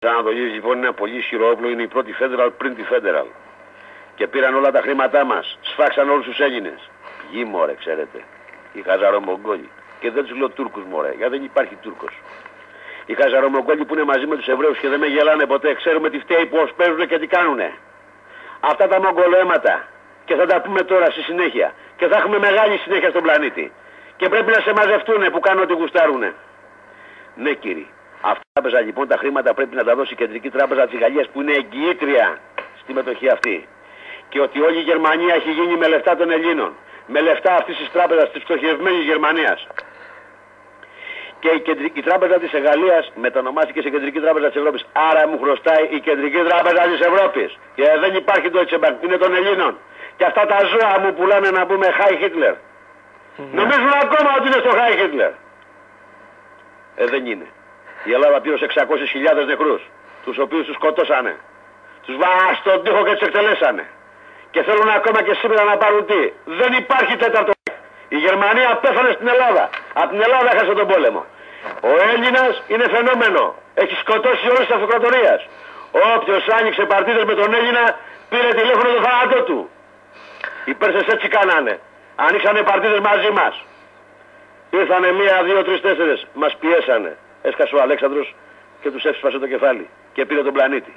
Ανατολής λοιπόν είναι ένα πολύ ισχυρό όπλο, είναι η πρώτη Federal πριν τη Federal. Και πήραν όλα τα χρήματά μας, σφάξαν όλους τους Έλληνες. Ποιοι μωρέ, ξέρετε, οι Χαζαρομογγόλοι. Και δεν τους λέω Τούρκους μωρέ, γιατί δεν υπάρχει Τούρκος. Οι Χαζαρομογγόλοι που είναι μαζί με τους Εβραίους και δεν με γελάνε ποτέ, ξέρουμε τι φταίει, πώς παίζουν και τι κάνουνε. Αυτά τα μογγολοαίματα. Και θα τα πούμε τώρα στη συνέχεια. Και θα έχουμε μεγάλη συνέχεια στον πλανήτη. Και πρέπει να σε μαζευτούνε που κάνουν ό,τι γουστάρουνε. Ναι κύριοι. Αυτά τα τράπεζα λοιπόν τα χρήματα πρέπει να τα δώσει η Κεντρική Τράπεζα της Γαλλίας που είναι εγγυήτρια στη μετοχή αυτή. Και ότι όλη η Γερμανία έχει γίνει με λεφτά των Ελλήνων. Με λεφτά αυτής της τράπεζας της πτωχευμένης Γερμανίας. Και η Τράπεζα της Γαλλίας μετανομάστηκε σε Κεντρική Τράπεζα της Ευρώπης. Άρα μου χρωστάει η Κεντρική Τράπεζα της Ευρώπης. Και δεν υπάρχει το Deutsche Bank, είναι των Ελλήνων. Και αυτά τα ζώα μου πουλάνε να πούμε Χάι Χίτλερ. Νομίζουν ακόμα ότι είναι στο Χάι Χίτλερ. Δεν είναι. Η Ελλάδα πλήρωσε 600.000 νεκρούς, τους οποίους τους σκοτώσανε. Τους βάζανε στον τοίχο και τους εκτελέσανε. Και θέλουν ακόμα και σήμερα να πάρουν τι. Δεν υπάρχει τέταρτο. Η Γερμανία πέθανε στην Ελλάδα. Από την Ελλάδα έχασε τον πόλεμο. Ο Έλληνας είναι φαινόμενο. Έχει σκοτώσει όλες τις αυτοκρατορίες. Όποιος άνοιξε παρτίδες με τον Έλληνα πήρε τηλέφωνο το θάνατό του. Οι Πέρσες έτσι κάνανε. Ανοίξανε παρτίδες μαζί μας. Ήρθανε 1, 2, 3, 4. Μας πιέσανε. Έσκασε ο Αλέξανδρος και τους έσπασε το κεφάλι και πήρε τον πλανήτη.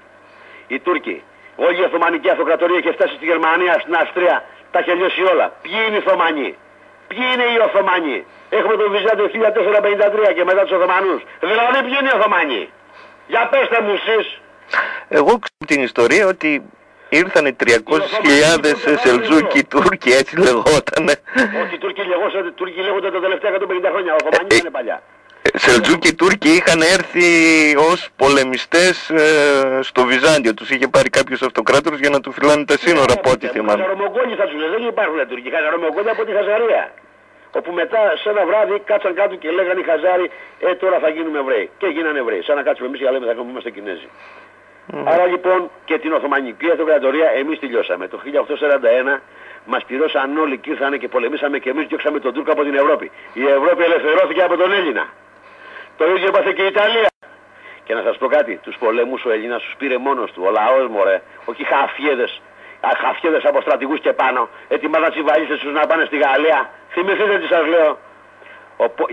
Οι Τούρκοι, όλη η Οθωμανική Αυτοκρατορία είχε φτάσει στη Γερμανία, στην Αυστρία, τα είχε λιώσει όλα. Ποιοι είναι οι Οθωμανοί, ποιοι είναι οι Οθωμανοί. Έχουμε τον Βυζάντιο 1453 και μετά τους Οθωμανούς. Δηλαδή ποιοι είναι οι Οθωμανοί. Για πέστε μου εσείς. Εγώ ξέρω την ιστορία ότι ήρθανε 300.000 Σελτζούκοι Τούρκοι, έτσι λεγότανε. Όχι, οι Τούρκοι λέγονται τα τελευταία 150 χρόνια. Οθωμανοί είναι παλιά. Σελτζούκοι Τούρκοι είχαν έρθει ως πολεμιστές στο Βυζάντιο. Τους είχε πάρει κάποιος αυτοκράτορας για να του φυλάνε τα σύνορα, από ό,τι θυμάμαι. Χαζαρομογγόλοι θα τους λένε, δεν υπάρχουν Τούρκοι. Χαζαρομογγόλοι από τη Χαζαρία. Όπου μετά σε ένα βράδυ κάτσαν κάτω και λέγανε οι Χαζάροι, τώρα θα γίνουμε Εβραίοι. Και γίνανε Εβραίοι. Σαν να κάτσουμε εμείς και λέμε θα είμαστε Κινέζοι. Άρα λοιπόν και την Οθωμανική Αυτοκρατορία εμείς τελειώσαμε. Το 1841 μας πληρώσαν όλοι και ήρθανε και πολεμήσαμε και εμείς διώξαμε τον Τούρκο από την Ευρώπη. Η Ευρώπη ελευθερώθηκε από τον Έλληνα. Το ίδιο έπαθε και η Ιταλία. Και να σας πω κάτι, τους πολέμους ο Έλληνας τους πήρε μόνος του, ο λαός μωρέ, όχι χαφιέδες από στρατηγούς και πάνω, ετοιμάζαν τις βαλίτσες τους να πάνε στη Γαλλία. Θυμηθείτε τι σας λέω.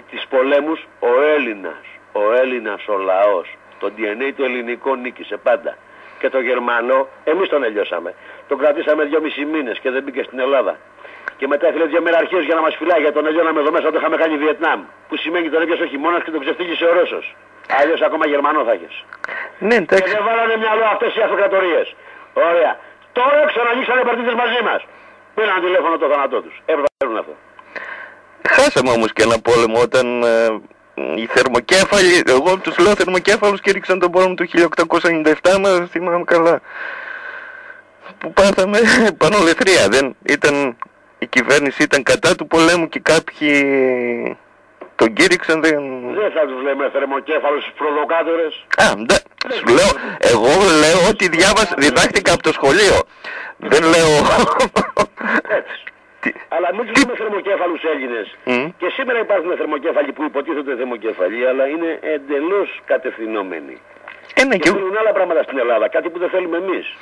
Τις πολέμους ο Έλληνας ο λαός, το DNA το ελληνικό νίκησε πάντα. Και το Γερμανό, εμείς τον ελειώσαμε. Τον κρατήσαμε 2,5 μήνες και δεν μπήκε στην Ελλάδα. Και μετά έφυγε 2 μεραρχίες για να μας φυλάει, για τον ελιώναμε εδώ μέσα, το είχαμε κάνει Βιετνάμ. Που σημαίνει τον έπιασε ο χειμώνας και τον ξεφτύλισε ο Ρώσος. Αλλιώς ακόμα Γερμανό θα έχεις. Ναι, εντάξει. Και δεν βάλανε μυαλό αυτές οι αυτοκρατορίες. Ωραία. Τώρα ξανανοίξανε παρτίδες μαζί μας. Πήραν τηλέφωνο το θάνατό τους. Έπρεπε να κάνουν αυτό. Χάσαμε όμως και ένα πόλεμο όταν οι θερμοκέφαλοι, εγώ τους λέω θερμοκέφαλους και ρίξαν τον πόλεμο του 1897, μα θυμάμαι καλά. Που πάθαμε πανολεθρία, δεν ήταν... Η κυβέρνηση ήταν κατά του πολέμου και κάποιοι τον κήρυξαν. Δεν θα τους λέμε θερμοκέφαλους προδοκάτορες. Σου λέω, εγώ λέω ότι διδάχτηκα από το σχολείο. Δεν λέω... Αλλά μην τους λέμε θερμοκέφαλους Έλληνες. Και σήμερα υπάρχουν θερμοκέφαλοι που υποτίθεται θερμοκέφαλοι, αλλά είναι εντελώς κατευθυνόμενοι. Και θέλουν άλλα πράγματα στην Ελλάδα, κάτι που δεν θέλουμε εμείς.